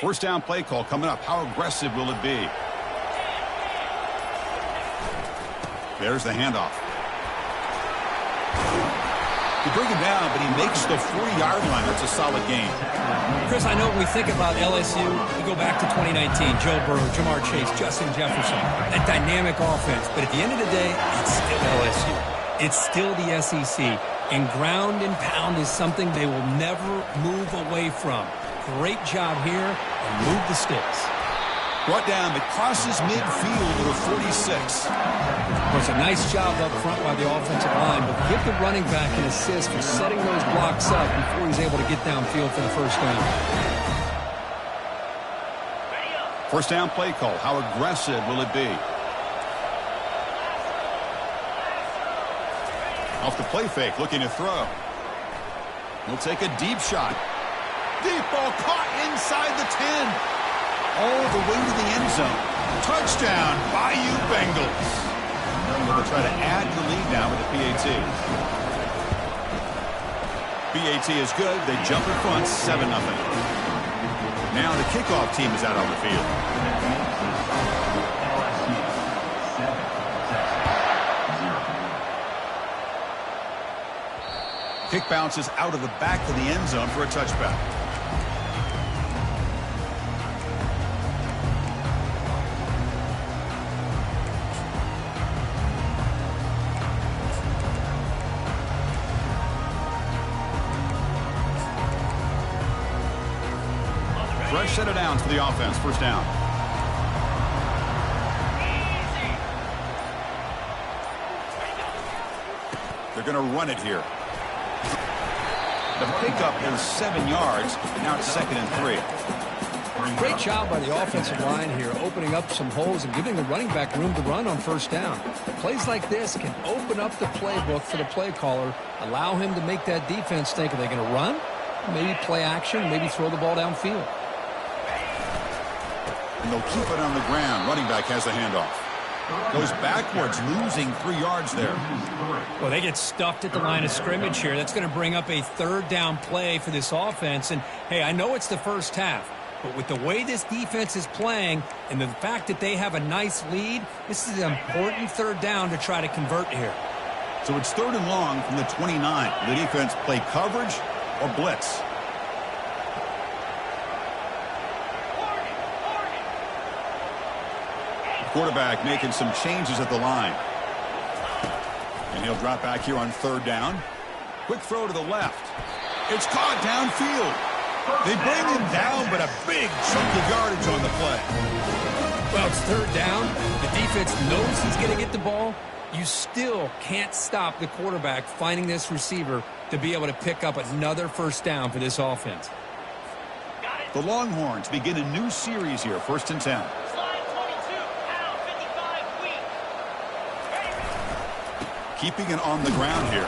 First down play call coming up. How aggressive will it be? There's the handoff. They bring him down, but he makes the 40-yard line. That's a solid gain. Chris, I know when we think about LSU, we go back to 2019, Joe Burrow, Jamar Chase, Justin Jefferson, that dynamic offense. But at the end of the day, it's still LSU. It's still the SEC. And ground and pound is something they will never move away from. Great job here, and move the sticks. Brought down, it crosses midfield at a 46. It was a nice job up front by the offensive line, but give the running back an assist for setting those blocks up before he's able to get downfield for the first down. First down play call. How aggressive will it be? Off the play fake, looking to throw. He'll take a deep shot. Deep ball caught inside the 10. All the way to the end zone. Touchdown, Bayou Bengals. They'll try to add the lead now with the PAT. PAT is good. They jump in front, 7-0. Now the kickoff team is out on the field. Kick bounces out of the back of the end zone for a touchback. Fresh set of downs for the offense. First down. They're going to run it here. The pickup is 7 yards. Now it's 2nd and 3. Great job by the offensive line here, opening up some holes and giving the running back room to run on first down. Plays like this can open up the playbook for the play caller, allow him to make that defense think, are they going to run? Maybe play action, maybe throw the ball downfield. And they'll keep it on the ground. Running back has the handoff. Goes backwards, losing 3 yards there. Well, they get stuffed at the line of scrimmage here. That's going to bring up a third down play for this offense. And, hey, I know it's the first half, but with the way this defense is playing and the fact that they have a nice lead, this is an important third down to try to convert here. So it's 3rd and long from the 29. The defense play coverage or blitz. Quarterback making some changes at the line. And he'll drop back here on 3rd down. Quick throw to the left. It's caught downfield. They bring him down, but a big chunk of yardage on the play. Well, it's 3rd down. The defense knows he's going to get the ball. You still can't stop the quarterback finding this receiver to be able to pick up another first down for this offense. The Longhorns begin a new series here. 1st and 10. Keeping it on the ground here.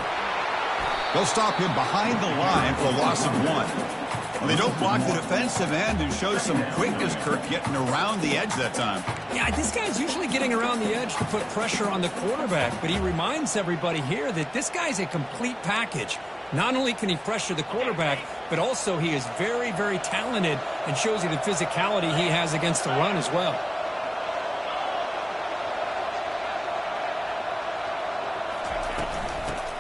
They'll stop him behind the line for a loss of 1. Well, they don't block the defensive end and show some quickness, Kirk, getting around the edge that time. Yeah, this guy's usually getting around the edge to put pressure on the quarterback, but he reminds everybody here that this guy's a complete package. Not only can he pressure the quarterback, but also he is very, very talented and shows you the physicality he has against the run as well.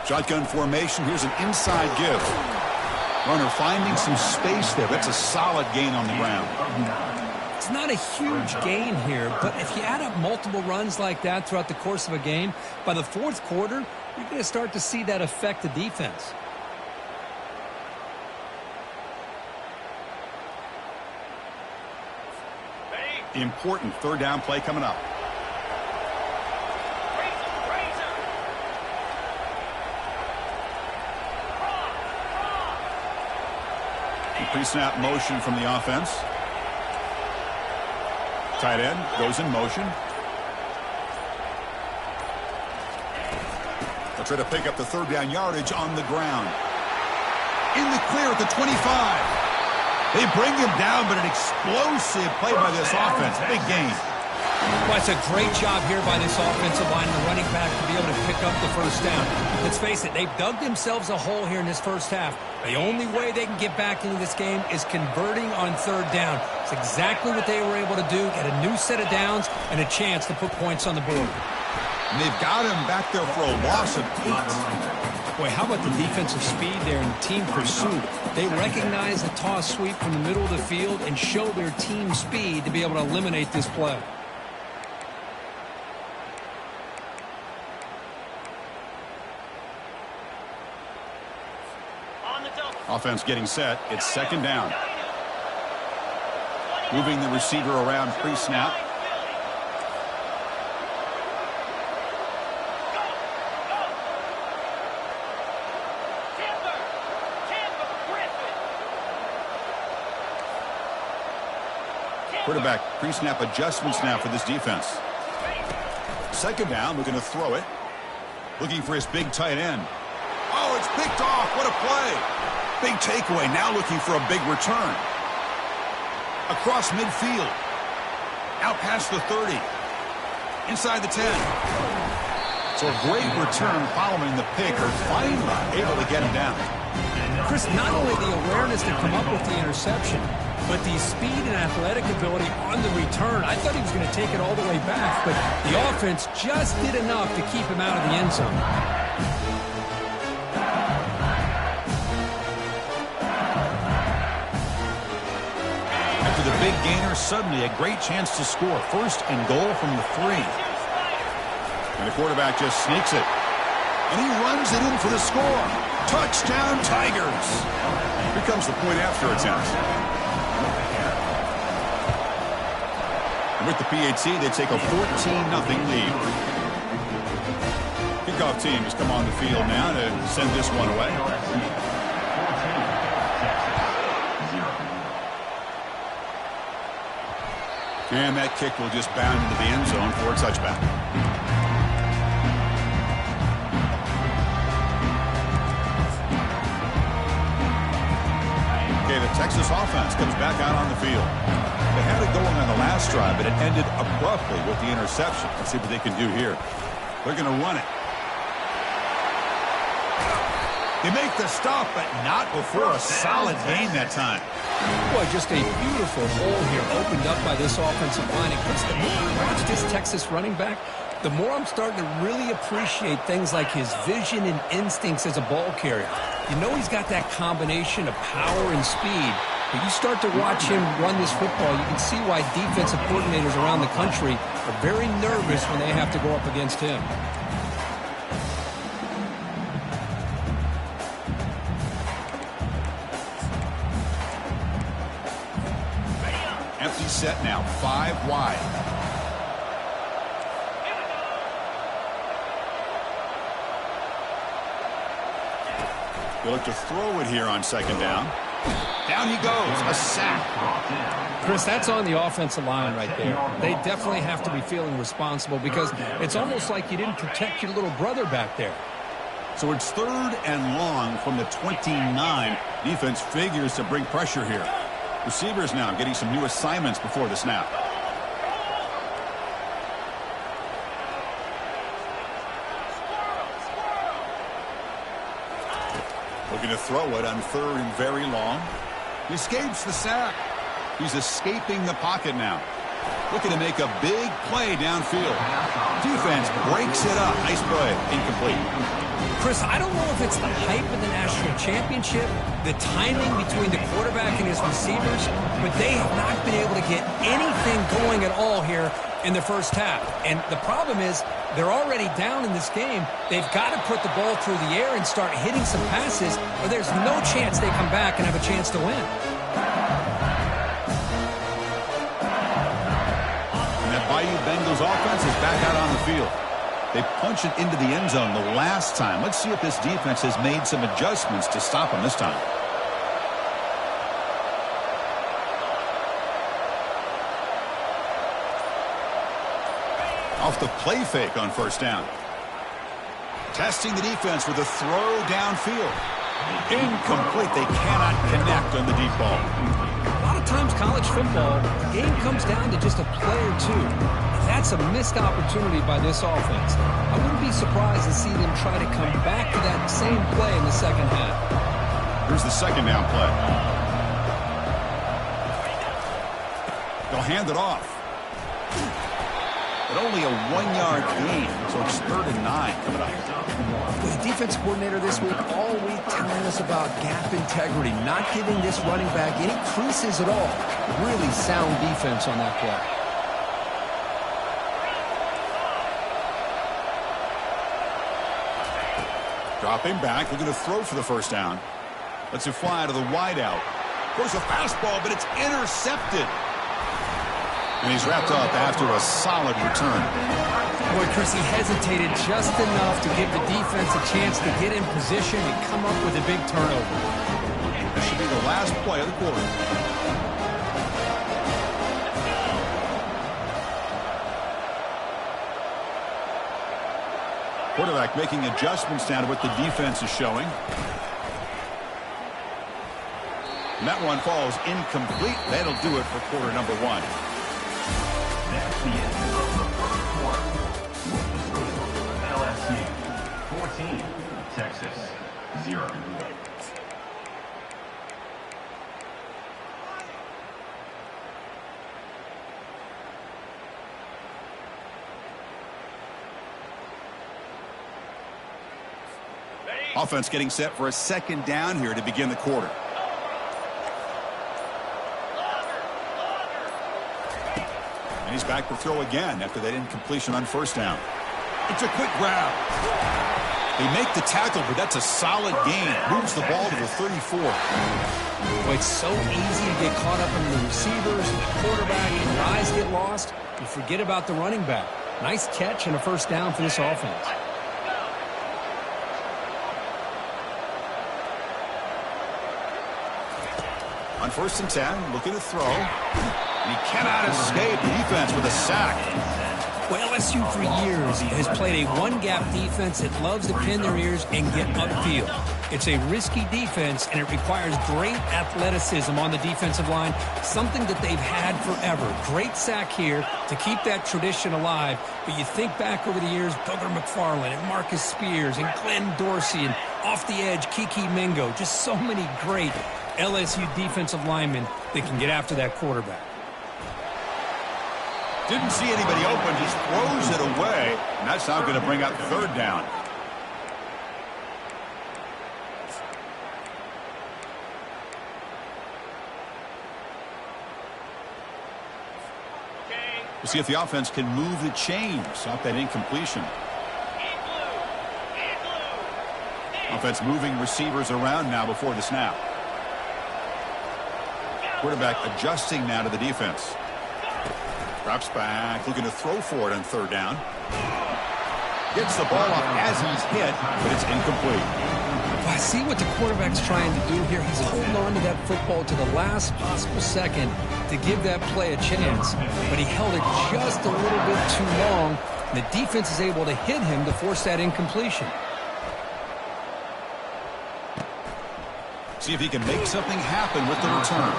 Shotgun formation. Here's an inside give. Runner finding some space there. That's a solid gain on the ground. It's not a huge gain here, but if you add up multiple runs like that throughout the course of a game, by the 4th quarter, you're going to start to see that affect the defense. Important 3rd down play coming up. Pre-snap motion from the offense. Tight end goes in motion. They'll try to pick up the 3rd down yardage on the ground. In the clear at the 25. They bring him down, but an explosive play by this offense. Big gain. Well, it's a great job here by this offensive line and the running back to be able to pick up the first down. Let's face it, they've dug themselves a hole here in this first half. The only way they can get back into this game is converting on third down. It's exactly what they were able to do, get a new set of downs and a chance to put points on the board. And they've got him back there for a loss of 8. Boy, how about the defensive speed there and team pursuit? They recognize the toss sweep from the middle of the field and show their team speed to be able to eliminate this play. Offense getting set. It's second down. Moving the receiver around pre-snap. Quarterback pre-snap adjustments now for this defense. Second down, looking to throw it. Looking for his big tight end. Oh, it's picked off. What a play. Big takeaway. Now looking for a big return. Across midfield. Out past the 30. Inside the 10. So a great return following the pick. Are finally able to get him down. Chris, not only the awareness to come up with the interception, but the speed and athletic ability on the return. I thought he was going to take it all the way back, but the offense just did enough to keep him out of the end zone. After the big gainer, suddenly a great chance to score. First and goal from the 3. And the quarterback just sneaks it. And he runs it in for the score. Touchdown, Tigers. Here comes the point after attempt. With the PAT, they take a 14-0 lead. Kickoff team has come on the field now to send this one away. And that kick will just bound into the end zone for a touchback. Okay, the Texas offense comes back out on the field. They had it going on the last drive, but it ended abruptly with the interception. Let's see what they can do here. They're going to run it. They make the stop, but not before a solid gain that time. Boy, just a beautiful hole here opened up by this offensive line. And Chris, the more I watch this Texas running back, the more I'm starting to really appreciate things like his vision and instincts as a ball carrier. You know he's got that combination of power and speed. But you start to watch him run this football, you can see why defensive coordinators around the country are very nervous when they have to go up against him. Empty set now, 5 wide. They look to throw it here on second down. Down he goes, a sack. Chris, that's on the offensive line right there. They definitely have to be feeling responsible because it's almost like you didn't protect your little brother back there. So it's third and long from the 29. Defense figures to bring pressure here. Receivers now getting some new assignments before the snap. Looking to throw it on third and very long. He escapes the sack. He's escaping the pocket now. Looking to make a big play downfield. Defense breaks it up. Nice play. Incomplete. Chris, I don't know if it's the hype of the national championship, the timing between the quarterback and his receivers, but they have not been able to get anything going at all here in the first half. And the problem is they're already down in this game. They've got to put the ball through the air and start hitting some passes, or there's no chance they come back and have a chance to win. And that Bayou Bengals offense is back out on the field. They punch it into the end zone the last time. Let's see if this defense has made some adjustments to stop them this time. Off the play fake on first down. Testing the defense with a throw downfield. Incomplete. They cannot connect on the deep ball. A lot of lot of times college football, the game comes down to just a play or two. That's a missed opportunity by this offense. I wouldn't be surprised to see them try to come back to that same play in the second half. Here's the second down play. They'll hand it off. But only a 1-yard gain, so it's 3rd and 9 coming up. The defense coordinator this week all week telling us about gap integrity, not giving this running back any creases at all. Really sound defense on that play. Dropping back, looking to throw for the first down. Lets it fly to the wideout. Goes a fastball, but it's intercepted. And he's wrapped up after a solid return. Boy, Chris, he hesitated just enough to give the defense a chance to get in position and come up with a big turnover. This should be the last play of the quarter. Quarterback making adjustments now to what the defense is showing. And that one falls incomplete. That'll do it for quarter number 1. That's the end of the first quarter. LSU 14, Texas 0. Offense getting set for a second down here to begin the quarter. And he's back to throw again after that incompletion on first down. It's a quick grab. They make the tackle, but that's a solid gain. Moves the ball to the 34. Boy, it's so easy to get caught up in the receivers and the quarterback, and your eyes get lost. You forget about the running back. Nice catch and a first down for this offense. On 1st and 10, looking to throw. And he cannot escape the defense with a sack. Well, LSU for years has played a one-gap defense that loves to pin their ears and get upfield. It's a risky defense, and it requires great athleticism on the defensive line, something that they've had forever. Great sack here to keep that tradition alive. But you think back over the years, Booger McFarland and Marcus Spears and Glenn Dorsey and off the edge, Kiki Mingo. Just so many great LSU defensive linemen that can get after that quarterback. Didn't see anybody open, just throws it away, and that's now going to bring up 3rd down. We'll see if the offense can move the chains off that incompletion. Offense moving receivers around now before the snap. Quarterback adjusting now to the defense. Drops back, looking to throw for it on 3rd down. Gets the ball off as he's hit, but it's incomplete. I see what the quarterback's trying to do here. He's holding on to that football to the last possible second to give that play a chance. But he held it just a little bit too long. And the defense is able to hit him to force that incompletion. See if he can make something happen with the return.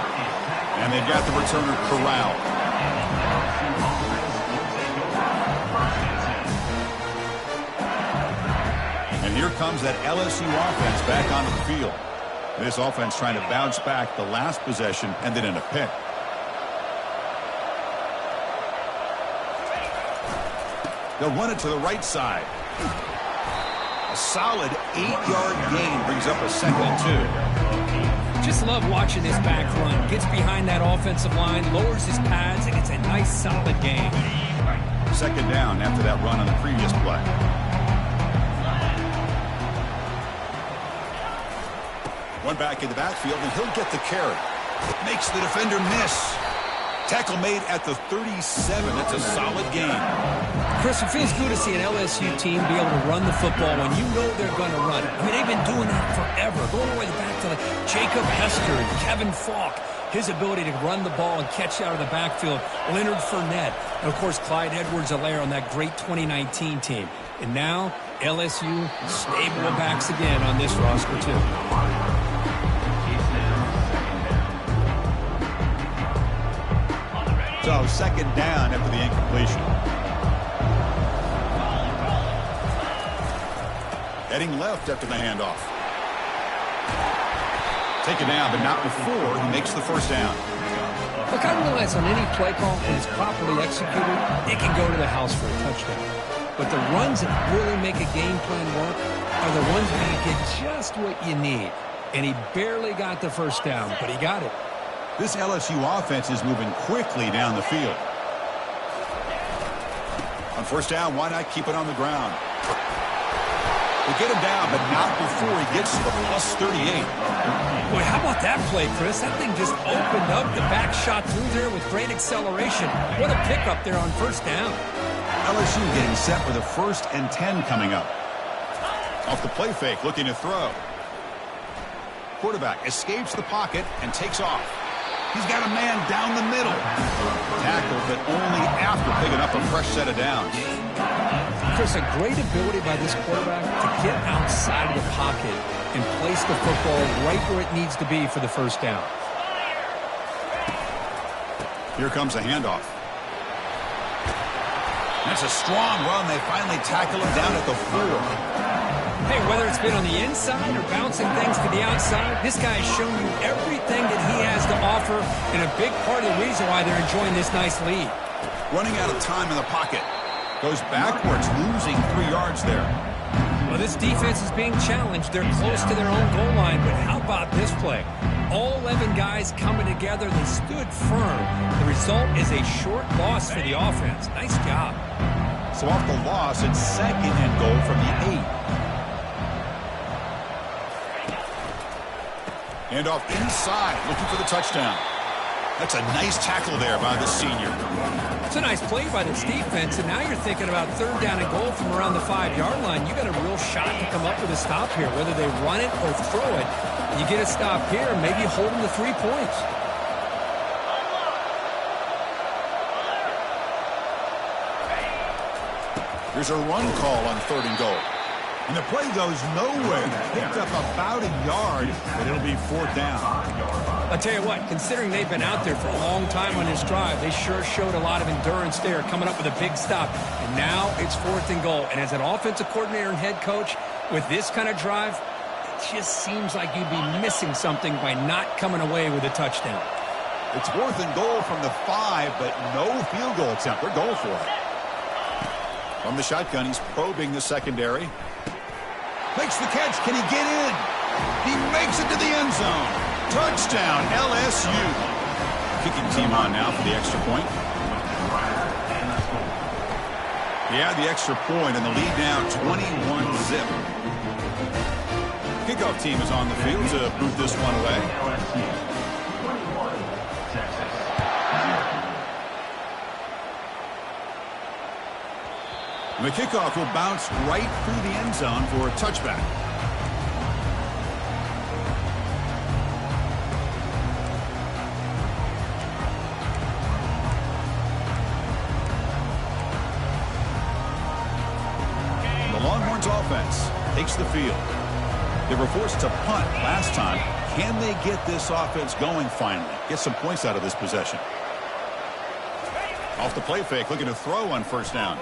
And they've got the returner corralled. And here comes that LSU offense back onto the field. This offense trying to bounce back the last possession and then in a pick. They'll run it to the right side. A solid 8-yard gain brings up a 2nd and 2. Just love watching this back run. Gets behind that offensive line, lowers his pads, and it's a nice, solid gain. 2nd down after that run on the previous play. One back in the backfield, and he'll get the carry. Makes the defender miss. Tackle made at the 37. That's a solid gain. Chris, it feels good to see an LSU team be able to run the football when you know they're going to run it. I mean, they've been doing that forever, going all the way back to like Jacob Hester and Kevin Falk. His ability to run the ball and catch out of the backfield, Leonard Fournette, and of course Clyde Edwards-Helaire on that great 2019 team. And now LSU stable of backs again on this roster too. So second down after the incompletion. Heading left after the handoff. Taken down, but not before he makes the first down. Look, I realize on any play call, when it's properly executed, it can go to the house for a touchdown. But the runs that really make a game plan work are the ones where you get just what you need. And he barely got the first down, but he got it. This LSU offense is moving quickly down the field. On first down, why not keep it on the ground? They get him down, but not before he gets to the plus 38. Boy, how about that play, Chris? That thing just opened up. The back shot through there with great acceleration. What a pickup there on first down. LSU getting set with a 1st and 10 coming up. Off the play fake, looking to throw. Quarterback escapes the pocket and takes off. He's got a man down the middle. Tackled, but only after picking up a fresh set of downs. Chris, a great ability by this quarterback to get outside of the pocket and place the football right where it needs to be for the first down. Here comes a handoff. That's a strong run. They finally tackle him down at the 4. Hey, whether it's been on the inside or bouncing things to the outside, this guy has shown you everything that he has to offer, and a big part of the reason why they're enjoying this nice lead. Running out of time in the pocket. Goes backwards, losing 3 yards there. Well, this defense is being challenged. They're close to their own goal line, but how about this play? All 11 guys coming together. They stood firm. The result is a short loss for the offense. Nice job. So off the loss, it's 2nd and goal from the 8. Handoff inside, looking for the touchdown. That's a nice tackle there by the senior. It's a nice play by this defense, and now you're thinking about 3rd down and goal from around the 5-yard line. You got a real shot to come up with a stop here, whether they run it or throw it. You get a stop here, maybe hold them to 3 points. Here's a run call on 3rd and goal. And the play goes nowhere. Picked up about a yard, but it'll be 4th down. I'll tell you what, considering they've been out there for a long time on this drive, they sure showed a lot of endurance there, coming up with a big stop. And now it's 4th and goal. And as an offensive coordinator and head coach, with this kind of drive, it just seems like you'd be missing something by not coming away with a touchdown. It's 4th and goal from the 5, but no field goal attempt. They're going for it. From the shotgun, he's probing the secondary. Makes the catch. Can he get in? He makes it to the end zone. Touchdown, LSU. Kicking team on now for the extra point. Yeah, the extra point, and the lead now 21-zip. Kickoff team is on the field to boot this one away. And the kickoff will bounce right through the end zone for a touchback. The Longhorns offense takes the field. They were forced to punt last time. Can they get this offense going finally? Get some points out of this possession. Off the play fake, looking to throw on 1st down.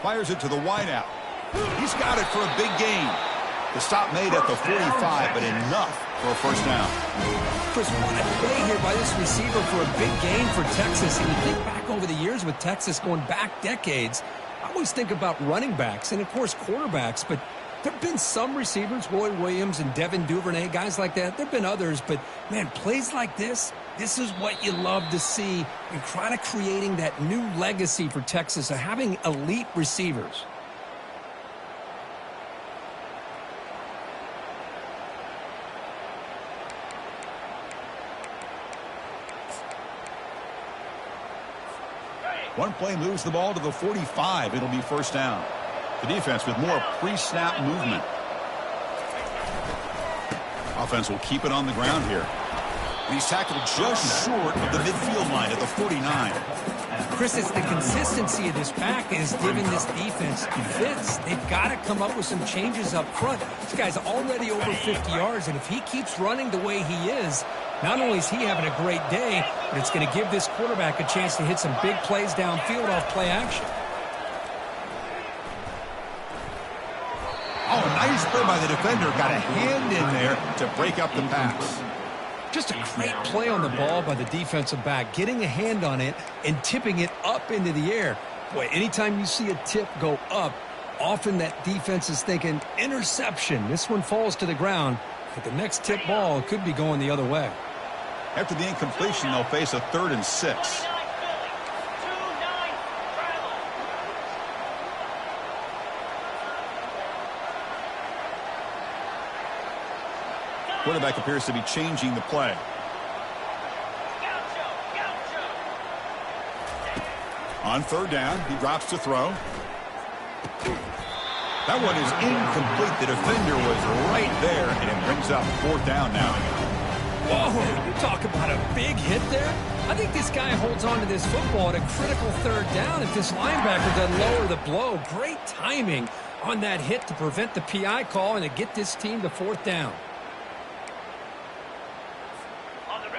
Fires it to the wideout. He's got it for a big gain. The stop made at the 45, but enough for a 1st down. Chris, what a play here by this receiver for a big gain for Texas. And you think back over the years with Texas going back decades, I always think about running backs and, of course, quarterbacks. But there have been some receivers, Roy Williams and Devin Duvernay, guys like that. There have been others. But, man, plays like this is what you love to see and kind of creating that new legacy for Texas of having elite receivers. One play moves the ball to the 45. It'll be 1st down. The defense with more pre-snap movement. Offense will keep it on the ground here. And he's tackled just short of the midfield line at the 49. Chris, it's the consistency of this back is giving this defense fits. They've got to come up with some changes up front. This guy's already over 50 yards, and if he keeps running the way he is, not only is he having a great day, but it's going to give this quarterback a chance to hit some big plays downfield off play action. Oh, nice play by the defender. Got a hand in there to break up the pass. Just a great play on the ball by the defensive back, getting a hand on it and tipping it up into the air. Boy, anytime you see a tip go up, often that defense is thinking interception. This one falls to the ground, but the next tip ball could be going the other way. After the incompletion, they'll face a 3rd and 6. Quarterback appears to be changing the play. On 3rd down, he drops to throw. That one is incomplete. The defender was right there, and it brings up 4th down now. Whoa, you talk about a big hit there. I think this guy holds on to this football at a critical 3rd down if this linebacker doesn't lower the blow. Great timing on that hit to prevent the PI call and to get this team to 4th down.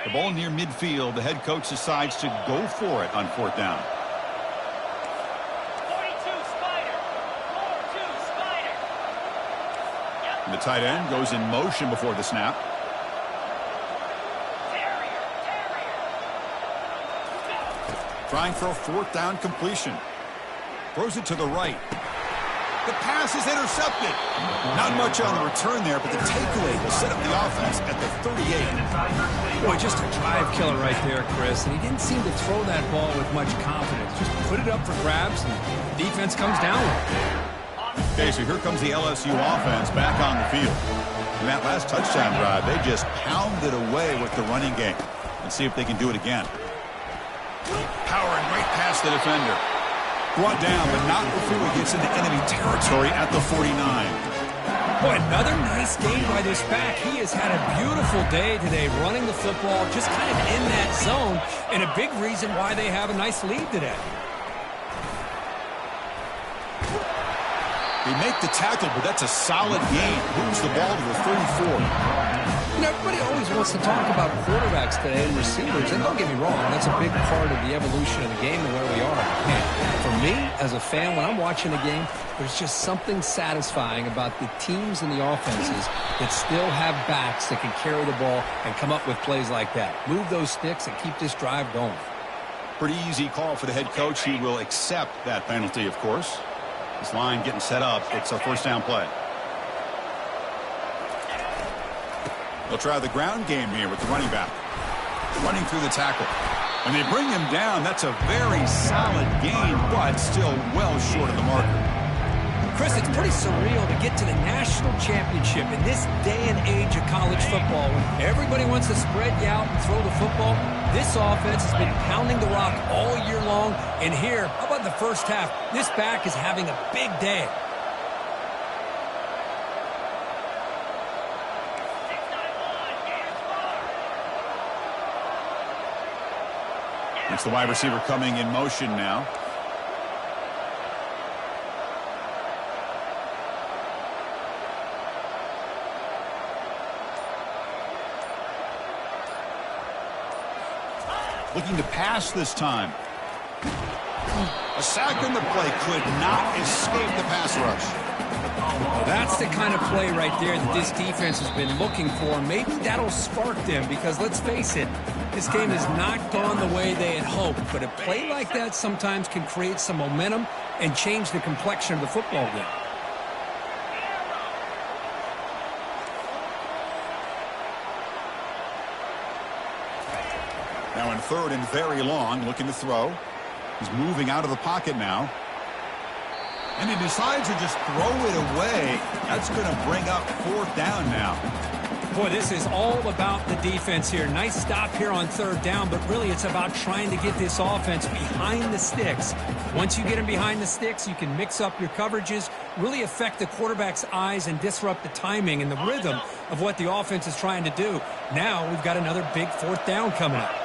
The ball near midfield. The head coach decides to go for it on 4th down. 42 Spider. 4-2 Spider. And the tight end goes in motion before the snap. Trying for a 4th down completion. Throws it to the right. The pass is intercepted. Not much on the return there, but the takeaway will set up the offense at the 38. Boy, just a drive killer right there, Chris. And he didn't seem to throw that ball with much confidence. Just put it up for grabs, and the defense comes down with it. Okay, so here comes the LSU offense back on the field. In that last touchdown drive, they just pounded away with the running game. Let's see if they can do it again. Powering right past the defender. Brought down, but not before he gets into enemy territory at the 49. Boy, another nice game by this back. He has had a beautiful day today running the football, just kind of in that zone, and a big reason why they have a nice lead today. They make the tackle, but that's a solid gain. Moves the ball to the 34. You know, everybody always wants to talk about quarterbacks today and receivers, and don't get me wrong, that's a big part of the evolution of the game and where we are. Man, for me, as a fan, when I'm watching a game, there's just something satisfying about the teams and the offenses that still have backs that can carry the ball and come up with plays like that. Move those sticks and keep this drive going. Pretty easy call for the head coach. He will accept that penalty, of course. This line getting set up. It's a 1st down play. They'll try the ground game here with the running back. Running through the tackle. When they bring him down, that's a very solid gain, but still well short of the marker. Chris, it's pretty surreal to get to the national championship in this day and age of college football when everybody wants to spread you out and throw the football. This offense has been pounding the rock all year long, and here, how about the first half? This back is having a big day. It's the wide receiver coming in motion now. Looking to pass this time. A sack on the play could not escape the pass rush. That's the kind of play right there that this defense has been looking for. Maybe that'll spark them because, let's face it, this game has not gone the way they had hoped. But a play like that sometimes can create some momentum and change the complexion of the football game. Now in 3rd and very long, looking to throw. He's moving out of the pocket now. And he decides to just throw it away. That's going to bring up 4th down now. Boy, this is all about the defense here. Nice stop here on third down, but really it's about trying to get this offense behind the sticks. Once you get them behind the sticks, you can mix up your coverages, really affect the quarterback's eyes and disrupt the timing and the rhythm of what the offense is trying to do. Now we've got another big fourth down coming up.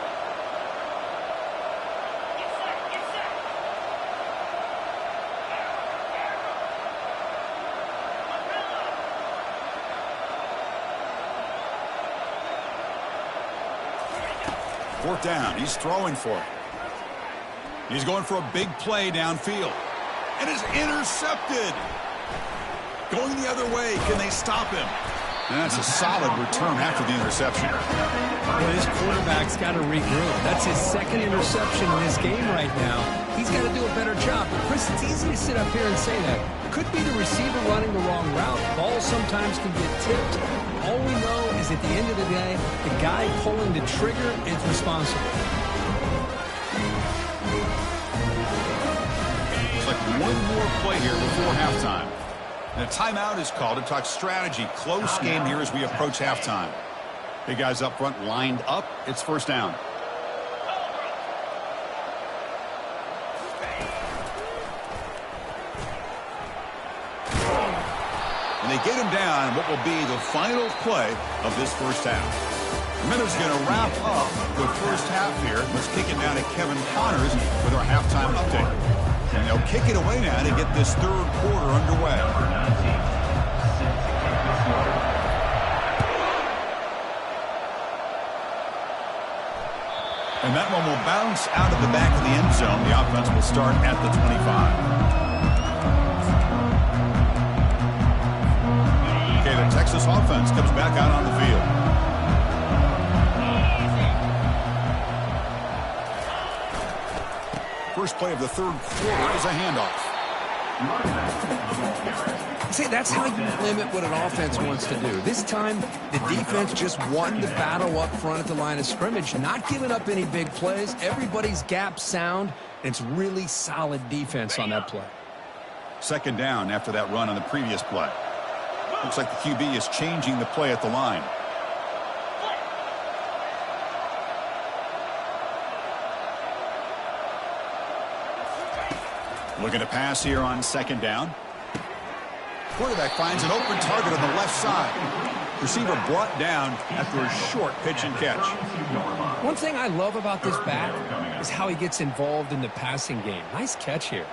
Fourth down. He's throwing for it. He's going for a big play downfield. And is intercepted. Going the other way. Can they stop him? And that's a solid return after the interception. Well, his quarterback's got to regroup. That's his second interception in this game right now. He's got to do a better job. But, Chris, it's easy to sit up here and say that. Could be the receiver running the wrong route. Balls sometimes can get tipped. All we know is at the end of the day, the guy pulling the trigger is responsible. It's like one more play here before halftime. And a timeout is called to talk strategy. Close game here as we approach halftime. Big guys up front lined up. It's first down. And they get him down what will be the final play of this first half. Minutes going to wrap up the first half here. Let's kick it down to Kevin Connors with our halftime update. And they'll kick it away now to get this third quarter underway. And that one will bounce out of the back of the end zone. The offense will start at the 25. Okay, the Texas offense comes back out on the field. First play of the third quarter is a handoff. See, that's how you limit what an offense wants to do. This time, the defense just won the battle up front at the line of scrimmage, not giving up any big plays. Everybody's gap sound. It's really solid defense on that play. Second down after that run on the previous play. Looks like the QB is changing the play at the line. Looking to pass here on second down. Quarterback finds an open target on the left side. Receiver brought down after a short pitch and catch. One thing I love about this back is how he gets involved in the passing game. Nice catch here.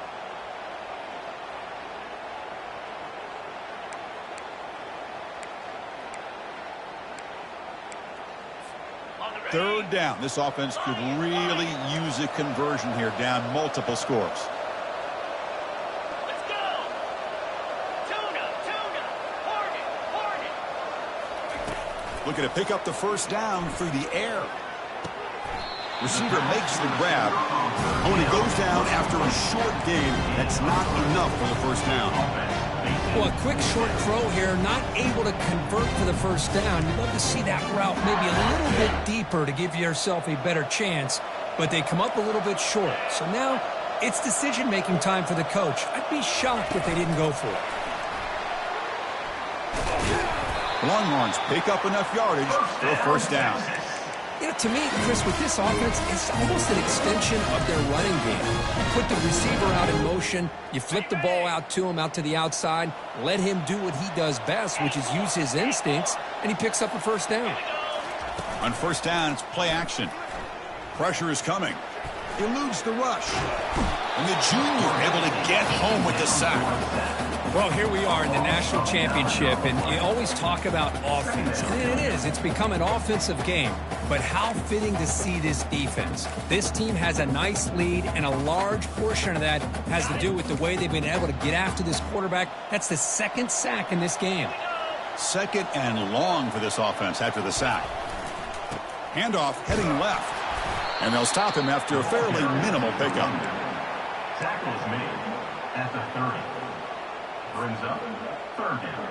Third down. This offense could really use a conversion here, down multiple scores. Looking to pick up the first down through the air. Receiver makes the grab. Only goes down after a short gain. That's not enough for the first down. Well, a quick short throw here, not able to convert for the first down. You'd love to see that route maybe a little bit deeper to give yourself a better chance, but they come up a little bit short. So now it's decision-making time for the coach. I'd be shocked if they didn't go for it. Longhorns pick up enough yardage for a first down. You know, to me, Chris, with this offense, it's almost an extension of their running game. You put the receiver out in motion, you flip the ball out to him, out to the outside, let him do what he does best, which is use his instincts, and he picks up a first down. On first down, it's play action. Pressure is coming. Eludes the rush. And the junior able to get home with the sack. Well, here we are in the national championship, and you always talk about offense. And it is. It's become an offensive game. But how fitting to see this defense. This team has a nice lead, and a large portion of that has to do with the way they've been able to get after this quarterback. That's the second sack in this game. Second and long for this offense after the sack. Handoff heading left. And they'll stop him after a fairly minimal pickup. Tackle is made at the 30. Brings up third down.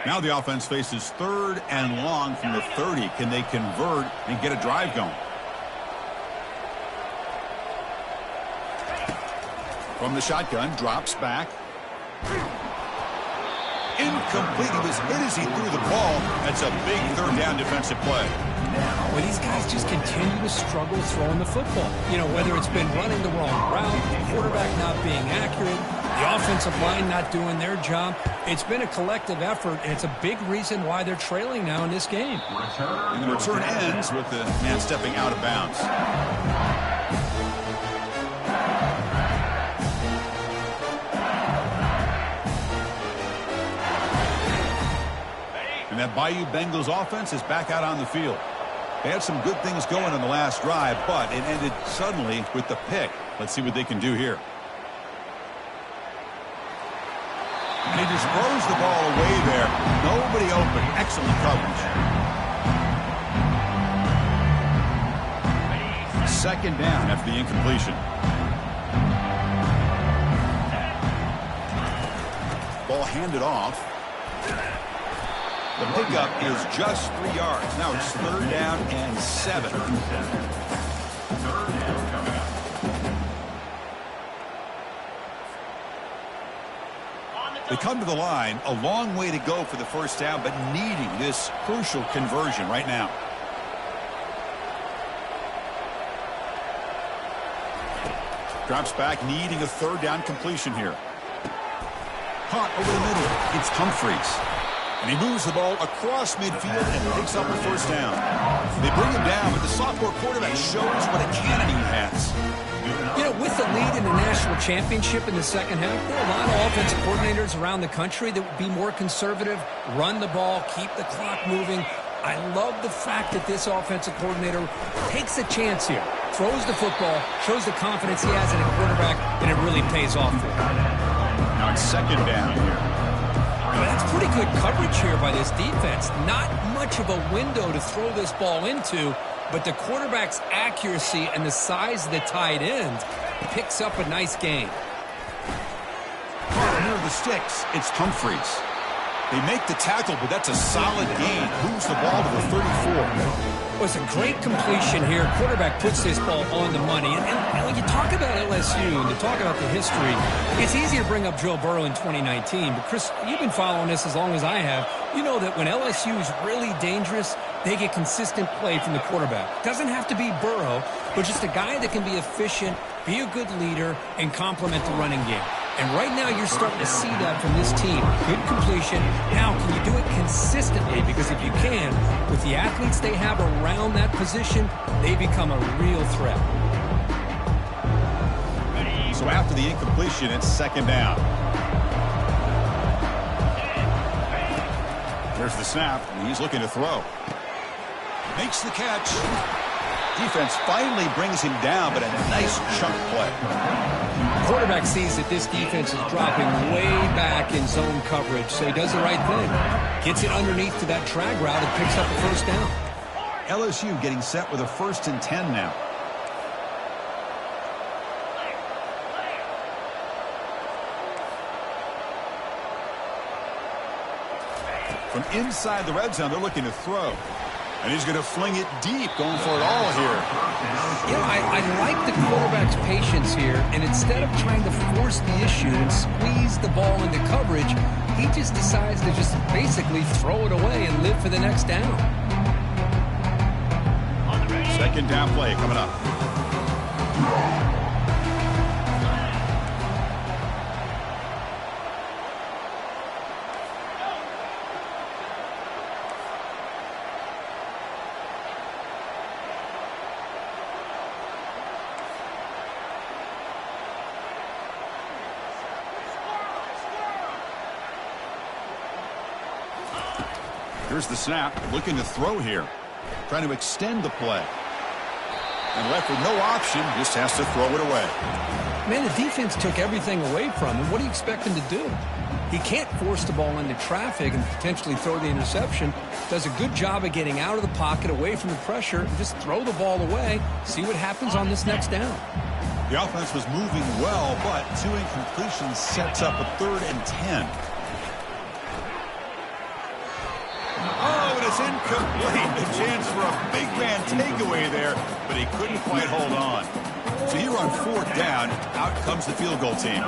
Now the offense faces third and long from the 30. Can they convert and get a drive going? From the shotgun, drops back. incomplete. He was hit as he threw the ball. That's a big third down defensive play. Well, these guys just continue to struggle throwing the football. You know, whether it's been running the wrong route, the quarterback not being accurate, the offensive line not doing their job. It's been a collective effort, and it's a big reason why they're trailing now in this game. And the return ends with the man stepping out of bounds. And that Bayou Bengals offense is back out on the field. They had some good things going on the last drive, but it ended suddenly with the pick. Let's see what they can do here. And he just throws the ball away there. Nobody open. Excellent coverage. Second down after the incompletion. Ball handed off. The pickup is just 3 yards. Now it's third down and 7. They come to the line, a long way to go for the first down, but needing this crucial conversion right now. Drops back, needing a third down completion here. Caught over the middle. It's Humphries. And he moves the ball across midfield and picks up a first down. They bring him down, but the sophomore quarterback shows what a cannon he has. You know, with the lead in the national championship in the second half, there are a lot of offensive coordinators around the country that would be more conservative, run the ball, keep the clock moving. I love the fact that this offensive coordinator takes a chance here, throws the football, shows the confidence he has in a quarterback, and it really pays off for him. Now it's second down here. That's pretty good coverage here by this defense. Not much of a window to throw this ball into, but the quarterback's accuracy and the size of the tight end picks up a nice gain. Near the sticks, it's Humphries. They make the tackle, but that's a solid gain. Moves the ball to the 34. Well, it's a great completion here. Quarterback puts this ball on the money. And when you talk about LSU and you talk about the history, it's easy to bring up Joe Burrow in 2019. But, Chris, you've been following this as long as I have. You know that when LSU is really dangerous, they get consistent play from the quarterback. Doesn't have to be Burrow, but just a guy that can be efficient, be a good leader, and complement the running game. And right now you're starting to see that from this team. Good completion. Now, can you do it consistently? Because if you can, with the athletes they have around that position, they become a real threat. So after the incompletion, it's second down. There's the snap, and he's looking to throw. Makes the catch. Defense finally brings him down, but a nice chunk play. Quarterback sees that this defense is dropping way back in zone coverage, so he does the right thing. Gets it underneath to that drag route and picks up the first down. LSU getting set with a 1st and 10 now. From inside the red zone, they're looking to throw. And he's going to fling it deep, going for it all here. You know, I like the quarterback's patience here, and instead of trying to force the issue and squeeze the ball into coverage, he just decides to just basically throw it away and live for the next down. Second down play coming up. Here's the snap, looking to throw here. Trying to extend the play. And left with no option, just has to throw it away. Man, the defense took everything away from him. What do you expect him to do? He can't force the ball into traffic and potentially throw the interception. Does a good job of getting out of the pocket, away from the pressure, and just throw the ball away. See what happens on this next down. The offense was moving well, but 2 incompletions sets up a 3rd and 10. Oh, and it's incomplete. A chance for a big man takeaway there, but he couldn't quite hold on. So here on 4th down, out comes the field goal team.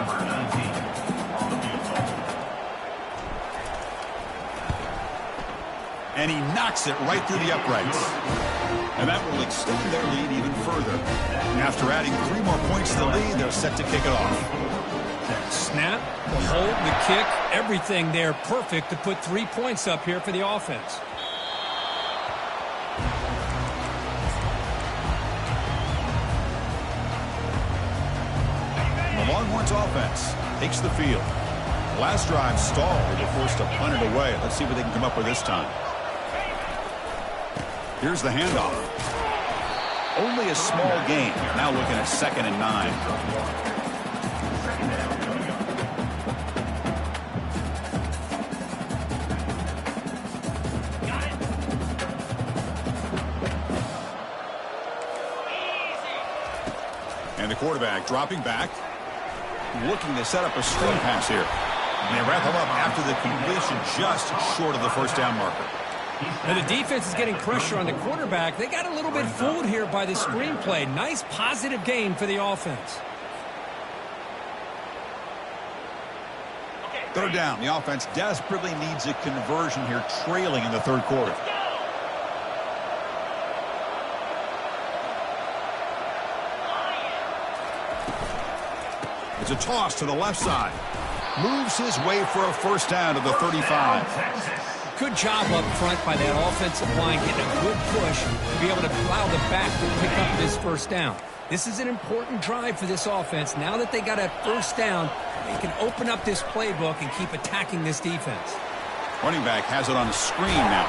And he knocks it right through the uprights. And that will extend their lead even further. After adding 3 more points to the lead, they're set to kick it off. Snap, the hold, the kick, everything there perfect to put 3 points up here for the offense. The Longhorns offense takes the field. Last drive stalled. They were forced to punt it away. Let's see what they can come up with this time. Here's the handoff. Only a small gain. Now looking at 2nd and 9. And the quarterback dropping back, looking to set up a screen pass here. And they wrap him up after the completion just short of the first down marker. Now the defense is getting pressure on the quarterback. They got a little bit fooled here by the screenplay. Nice positive gain for the offense. 3rd down. The offense desperately needs a conversion here, trailing in the 3rd quarter. It's a toss to the left side. Moves his way for a first down to the 35. Good job up front by that offensive line, getting a good push to be able to allow the back to pick up this first down. This is an important drive for this offense. Now that they got a first down, they can open up this playbook and keep attacking this defense. Running back has it on a screen now.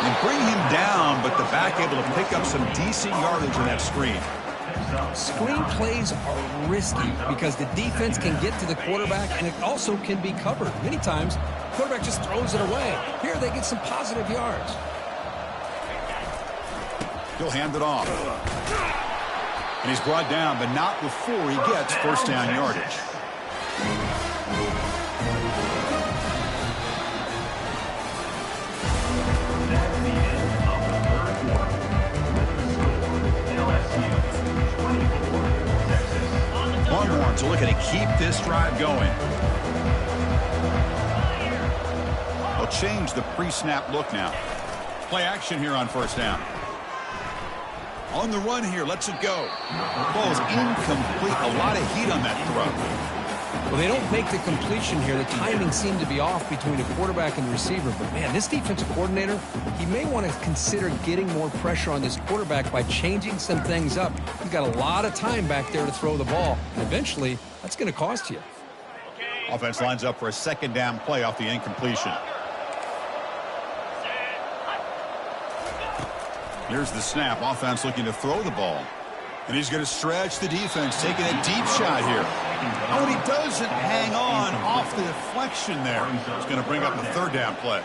And bring him down, but the back able to pick up some decent yardage in that screen. Screen plays are risky because the defense can get to the quarterback and it also can be covered. Many times, the quarterback just throws it away. Here, they get some positive yards. He'll hand it off. And he's brought down, but not before he gets first down yardage. Longhorns are looking to keep this drive going. They'll change the pre-snap look now. Play action here on first down. On the run here, lets it go. Ball is incomplete. A lot of heat on that throw. Well, they don't make the completion here. The timing seemed to be off between the quarterback and the receiver. But, man, this defensive coordinator, he may want to consider getting more pressure on this quarterback by changing some things up. He's got a lot of time back there to throw the ball. And eventually, that's going to cost you. Offense lines up for a second down play off the incompletion. Here's the snap. Offense looking to throw the ball. And he's going to stretch the defense, taking a deep shot here. Oh, and he doesn't hang on off the deflection there. It's going to bring up the 3rd down play.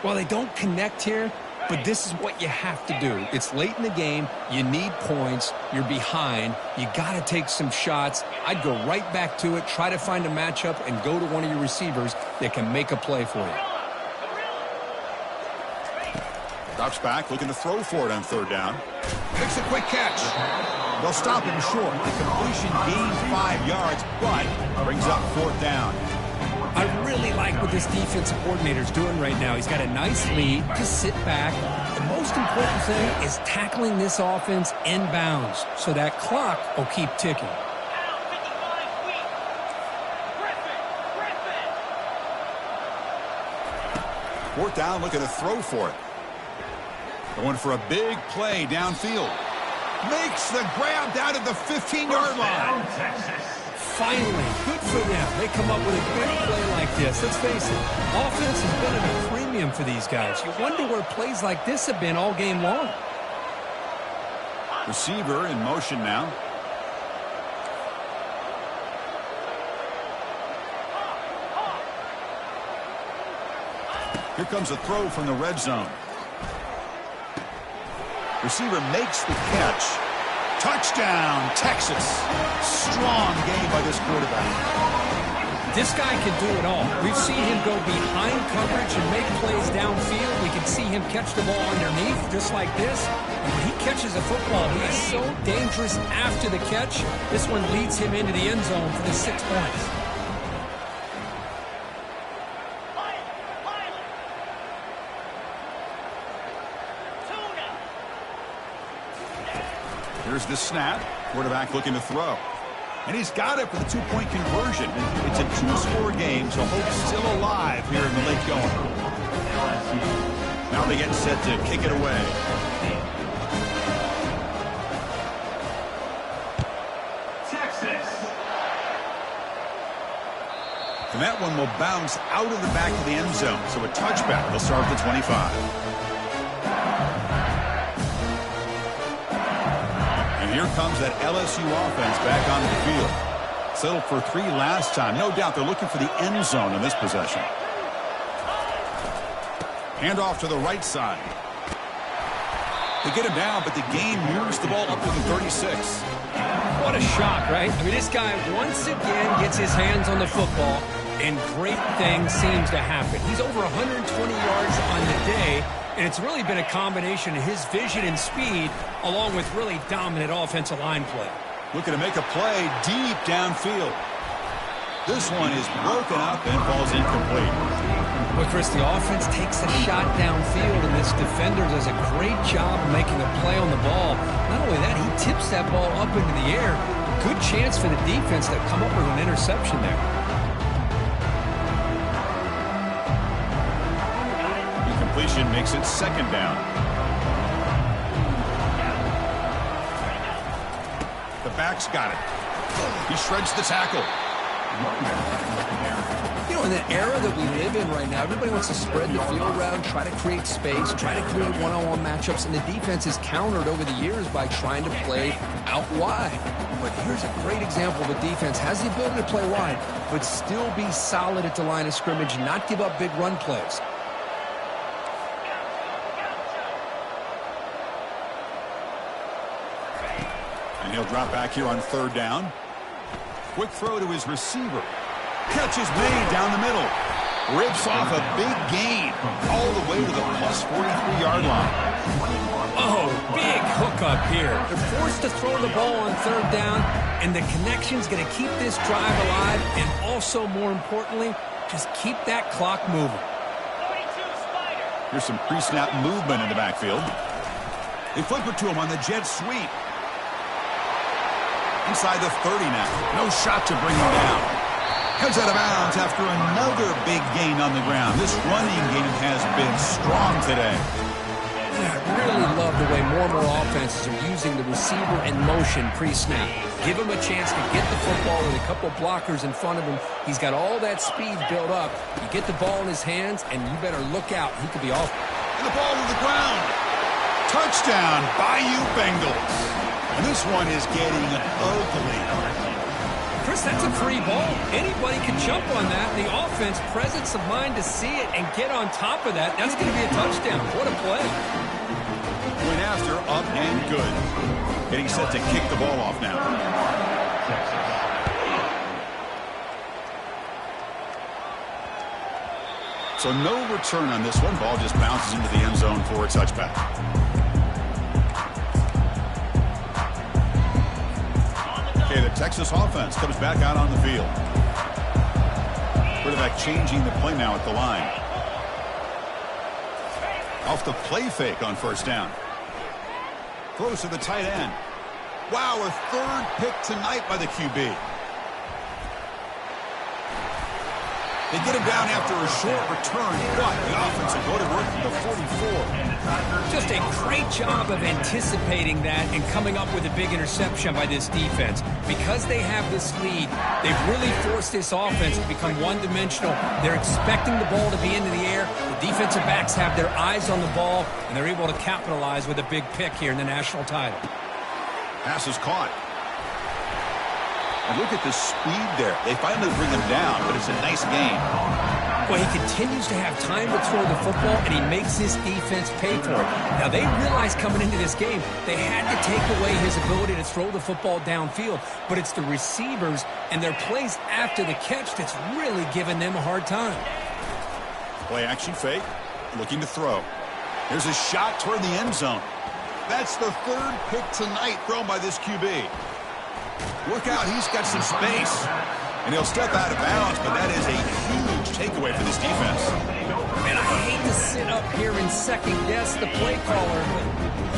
Well, they don't connect here, but this is what you have to do. It's late in the game. You need points. You're behind. You got to take some shots. I'd go right back to it, try to find a matchup, and go to one of your receivers that can make a play for you. Drops back, looking to throw for it on 3rd down. Makes a quick catch. They'll stop him short. The completion gained 5 yards, but brings up 4th down. I really like what this defensive coordinator is doing right now. He's got a nice lead. Just sit back. The most important thing is tackling this offense inbounds so that clock will keep ticking. 4th down, looking to throw for it. Going for a big play downfield. Makes the grab down at the 15-yard line. Finally, good for them. They come up with a big play like this. Let's face it, offense has been at a premium for these guys. You wonder where plays like this have been all game long. Receiver in motion now. Here comes a throw from the red zone. Receiver makes the catch. Touchdown, Texas. Strong game by this quarterback. This guy can do it all. We've seen him go behind coverage and make plays downfield. We can see him catch the ball underneath just like this. And when he catches a football, he is so dangerous after the catch. This one leads him into the end zone for the 6 points. Here's the snap. Quarterback looking to throw. And he's got it for the two-point conversion. It's a two-score game, so hope's still alive here in the late going. Now they get set to kick it away. Texas. And that one will bounce out of the back of the end zone. So a touchback. They'll start at the 25. Here comes that LSU offense back onto the field. Settled for 3 last time. No doubt they're looking for the end zone in this possession. Handoff to the right side. They get him down, but the game moves the ball up to the 36. What a shock, right? I mean, this guy once again gets his hands on the football, and great things seems to happen. He's over 120 yards on the day, and it's really been a combination of his vision and speed along with really dominant offensive line play. Looking to make a play deep downfield. This one is broken up and falls incomplete. Well, Chris, the offense takes a shot downfield, and this defender does a great job of making a play on the ball. Not only that, he tips that ball up into the air. Good chance for the defense to come up with an interception there. Incompletion makes it second down. The back's got it. He shreds the tackle. You know, in the era that we live in right now, everybody wants to spread the field around, try to create space, try to create one-on-one matchups, and the defense is countered over the years by trying to play out wide. But here's a great example of a defense has the ability to play wide, but still be solid at the line of scrimmage, not give up big run plays. And he'll drop back here on third down. Quick throw to his receiver. Catch is made down the middle. Rips off a big gain all the way to the plus 43-yard line. Oh, big hookup here. They're forced to throw the ball on third down, and the connection's going to keep this drive alive, and also, more importantly, just keep that clock moving. 42 Spider. Here's some pre-snap movement in the backfield. They flip it to him on the jet sweep. Inside the 30 now. No shot to bring him down. Heads out of bounds after another big gain on the ground. This running game has been strong today. I really love the way more and more offenses are using the receiver in motion pre-snap. Give him a chance to get the football with a couple blockers in front of him. He's got all that speed built up. You get the ball in his hands, and you better look out. He could be off. And the ball to the ground. Touchdown, Bayou Bengals. And this one is getting ugly. Chris, that's a free ball. Anybody can jump on that. The offense, presence of mind to see it and get on top of that. That's going to be a touchdown. What a play. Went after, up and good. Getting set to kick the ball off now. So no return on this one. Ball just bounces into the end zone for a touchback. Okay, the Texas offense comes back out on the field. Quarterback changing the play now at the line. Off the play fake on first down. Throws to the tight end. Wow, a third pick tonight by the QB. They get him down after a short return, but the offense will go to work at the 44. Just a great job of anticipating that and coming up with a big interception by this defense. Because they have this lead, they've really forced this offense to become one-dimensional. They're expecting the ball to be into the air. The defensive backs have their eyes on the ball, and they're able to capitalize with a big pick here in the national title. Pass is caught. And look at the speed there. They finally bring him down, but it's a nice game. Well, he continues to have time to throw the football, and he makes this defense pay for it. Now, they realized coming into this game, they had to take away his ability to throw the football downfield, but it's the receivers and their plays after the catch that's really giving them a hard time. Play action fake, looking to throw. There's a shot toward the end zone. That's the third pick tonight thrown by this QB. Look out, he's got some space. And he'll step out of bounds, but that is a huge takeaway for this defense. Man, I hate to sit up here and second-guess the play caller, but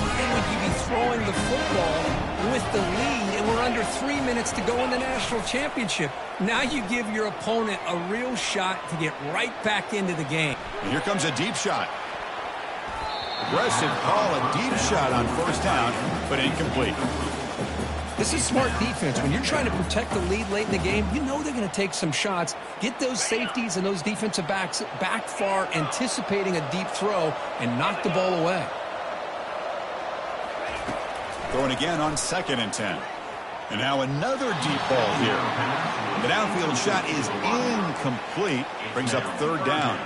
why would you be throwing the football with the lead, and we're under 3 minutes to go in the national championship. Now you give your opponent a real shot to get right back into the game. And here comes a deep shot. Aggressive call, a deep shot on first down, but incomplete. This is smart defense. When you're trying to protect the lead late in the game, you know they're going to take some shots, get those safeties and those defensive backs back far, anticipating a deep throw, and knock the ball away. Going again on 2nd and 10. And now another deep ball here. The downfield shot is incomplete. Brings up 3rd down.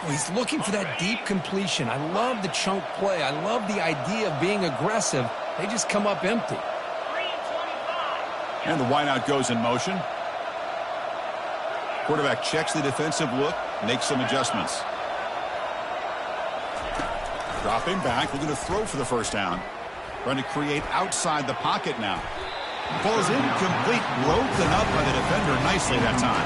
Well, he's looking for that deep completion. I love the chunk play. I love the idea of being aggressive. They just come up empty. 3 and 25. And the wideout goes in motion. Quarterback checks the defensive look, makes some adjustments. Dropping back, looking to throw for the first down. Trying to create outside the pocket now. Ball is incomplete, broken up by the defender nicely that time.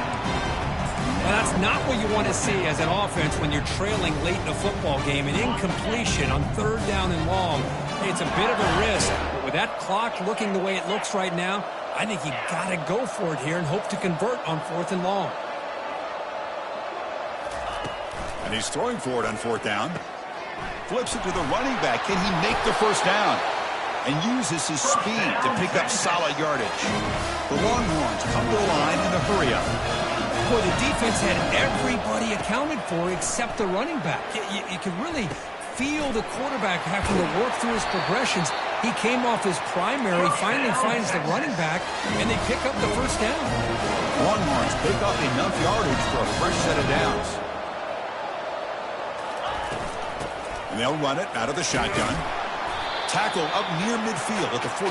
Well, that's not what you want to see as an offense when you're trailing late in a football game. An incompletion on 3rd down and long. Hey, it's a bit of a risk. But with that clock looking the way it looks right now, I think you got to go for it here and hope to convert on 4th and long. And he's throwing for it on 4th down. Flips it to the running back. Can he make the first down? And uses his speed to pick up solid yardage. The Longhorns come to the line in a hurry-up. Boy, the defense had everybody accounted for except the running back. You can really feel the quarterback having to work through his progressions. He came off his primary, finally finds the running back, and they pick up the first down. Longhorns pick up enough yardage for a fresh set of downs. And they'll run it out of the shotgun. Tackle up near midfield at the 48.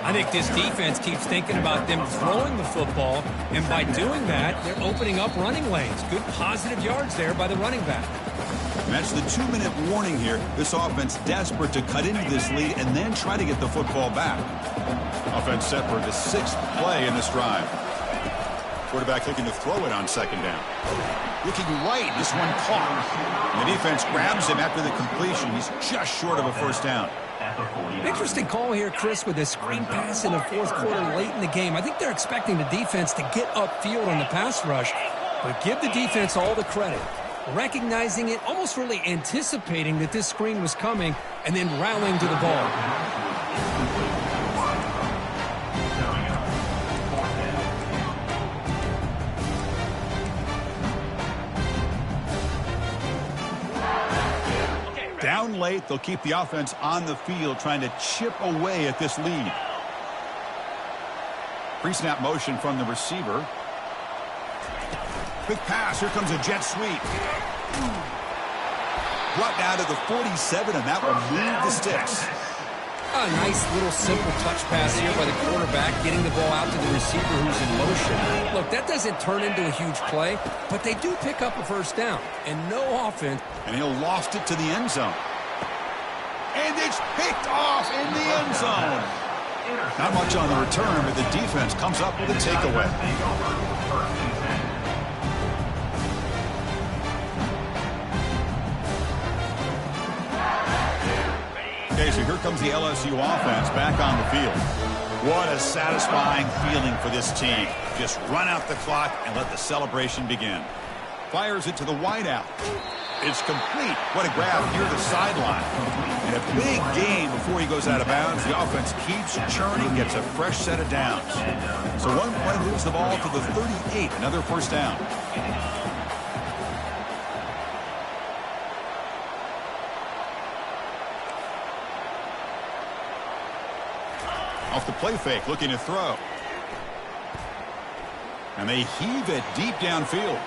I think this defense keeps thinking about them throwing the football, and by doing that, they're opening up running lanes. Good positive yards there by the running back. And that's the 2-minute warning here. This offense desperate to cut into this lead and then try to get the football back. Offense set for the 6th play in this drive. Quarterback looking to throw it on 2nd down. Looking right, this one caught. And the defense grabs him after the completion. He's just short of a first down. Interesting call here, Chris, with a screen pass in the 4th quarter late in the game. I think they're expecting the defense to get upfield on the pass rush, but give the defense all the credit. Recognizing it, almost really anticipating that this screen was coming, and then rallying to the ball. Down late, they'll keep the offense on the field, trying to chip away at this lead. Pre-snap motion from the receiver. Quick pass, here comes a jet sweep. Brought down to the 47, and that will move the sticks. A nice little simple touch pass here by the quarterback, getting the ball out to the receiver who's in motion. Look, that doesn't turn into a huge play, but they do pick up a first down, and no offense. And he'll loft it to the end zone. And it's picked off in the end zone. Not much on the return, but the defense comes up with a takeaway. Okay, so here comes the LSU offense back on the field. What a satisfying feeling for this team. Just run out the clock and let the celebration begin. Fires it to the wideout. It's complete. What a grab near the sideline. And a big gain before he goes out of bounds. The offense keeps churning, gets a fresh set of downs. So one play moves the ball to the 38, another first down. Off the play fake, looking to throw. And they heave it deep downfield.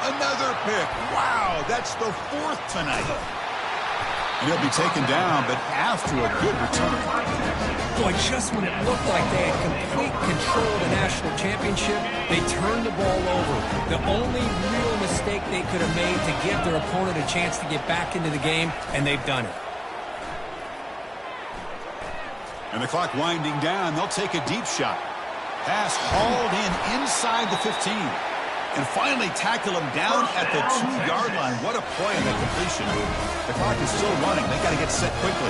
Another pick. Wow, that's the 4th tonight. And he'll be taken down, but after a good return. Boy, just when it looked like they had complete control of the national championship, they turned the ball over. The only real mistake they could have made to give their opponent a chance to get back into the game, and they've done it. And the clock winding down, they'll take a deep shot. Pass hauled in inside the 15. And finally tackle him down at the 2-yard line. What a play on that completion. The clock is still running. They got to get set quickly.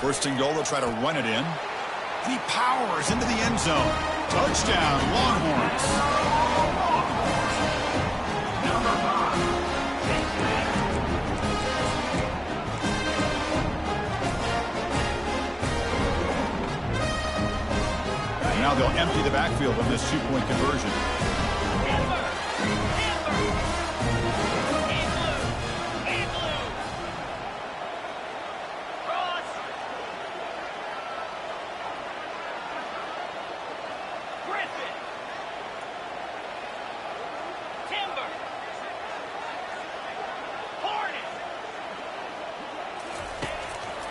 First and goal, they'll try to run it in. He powers into the end zone. Touchdown, Longhorns. And now they'll empty the backfield on this two-point conversion.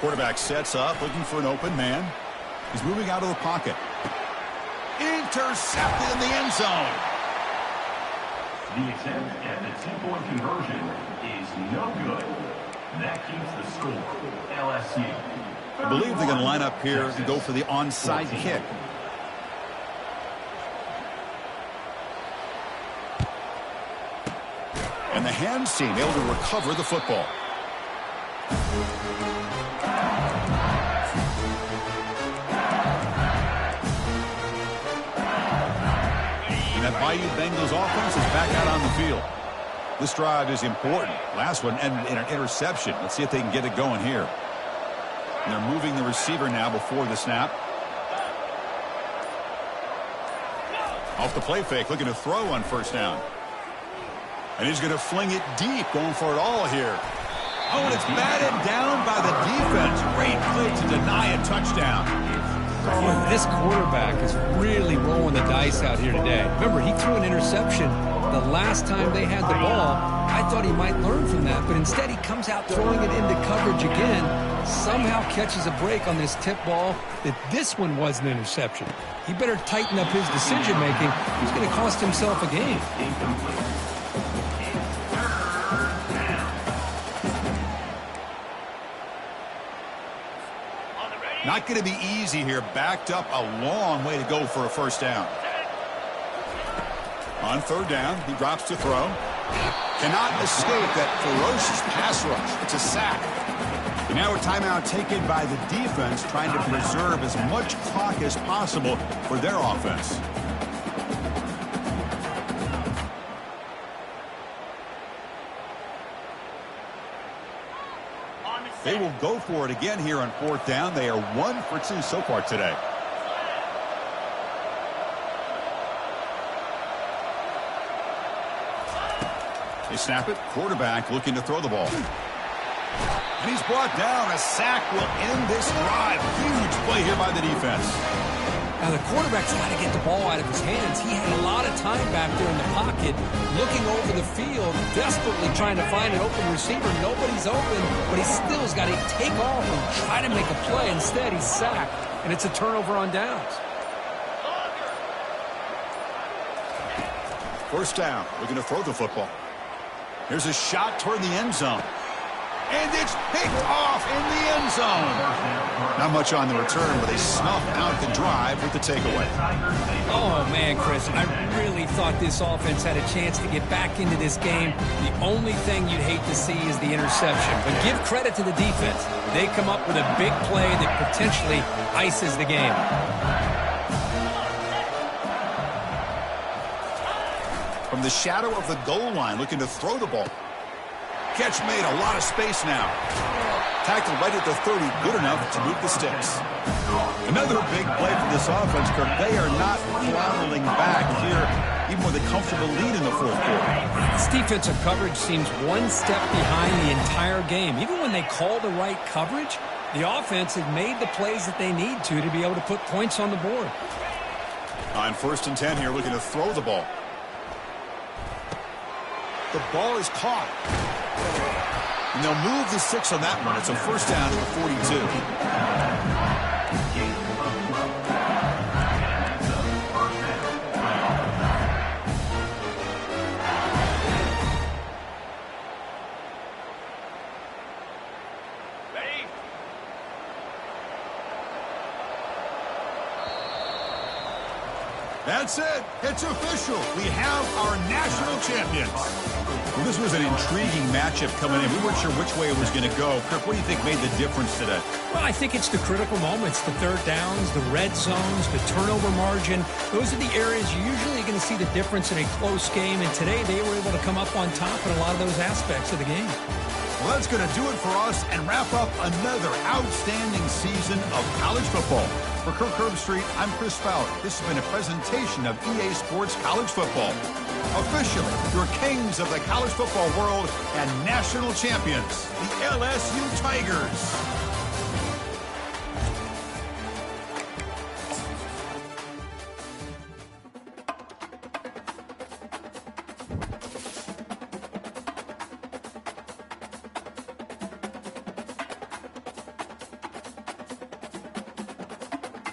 Quarterback sets up, looking for an open man. He's moving out of the pocket. Intercepted in the end zone. The attempt at the two-point conversion is no good. That keeps the score. LSU. I believe they're going to line up here and go for the onside kick. And the hands team able to recover the football. That Bayou Bengals offense is back out on the field. This drive is important. Last one ended in an interception. Let's see if they can get it going here. And they're moving the receiver now before the snap. Off the play fake, looking to throw on first down. And he's going to fling it deep, going for it all here. Oh, and it's batted down by the defense. Great play to deny a touchdown. Boy, this quarterback is really rolling the dice out here today. Remember, he threw an interception the last time they had the ball. I thought he might learn from that, but instead he comes out throwing it into coverage again, somehow catches a break on this tip ball that this one was an interception. He better tighten up his decision-making. He's going to cost himself a game. Not going to be easy here. Backed up a long way to go for a first down. On third down, he drops to throw. Cannot escape that ferocious pass rush. It's a sack. And now a timeout taken by the defense, trying to preserve as much clock as possible for their offense. They will go for it again here on fourth down. They are 1 for 2 so far today. They snap it. Quarterback looking to throw the ball. And he's brought down. A sack will end this drive. Huge play here by the defense. Now, the quarterback's got to get the ball out of his hands. He had a lot of time back there in the pocket, looking over the field, desperately trying to find an open receiver. Nobody's open, but he still has got to take off and try to make a play. Instead, he's sacked, and it's a turnover on downs. First down, looking to throw the football. Here's a shot toward the end zone. And it's picked off in the end zone. Not much on the return, but they snuff out the drive with the takeaway. Oh, man, Chris, I really thought this offense had a chance to get back into this game. The only thing you'd hate to see is the interception. But give credit to the defense. They come up with a big play that potentially ices the game. From the shadow of the goal line, looking to throw the ball. Catch made, a lot of space now. Tackled right at the 30, good enough to move the sticks. Another big play for this offense, Kirk. They are not floundering back here, even with a comfortable lead in the fourth quarter. This defensive coverage seems one step behind the entire game. Even when they call the right coverage, the offense has made the plays that they need to be able to put points on the board. On 1st and 10 here, looking to throw the ball. The ball is caught. And they'll move the 6 on that one. It's a first down to the 42. That's it. It's official. We have our national champions. Well, this was an intriguing matchup coming in. We weren't sure which way it was going to go. Kirk, what do you think made the difference today? Well, I think it's the critical moments, the third downs, the red zones, the turnover margin. Those are the areas you're usually going to see the difference in a close game. And today they were able to come up on top in a lot of those aspects of the game. Well, that's going to do it for us and wrap up another outstanding season of college football. For Kirk Herbstreit, I'm Chris Fowler. This has been a presentation of EA Sports College Football. Officially, your kings of the college football world and national champions, the LSU Tigers.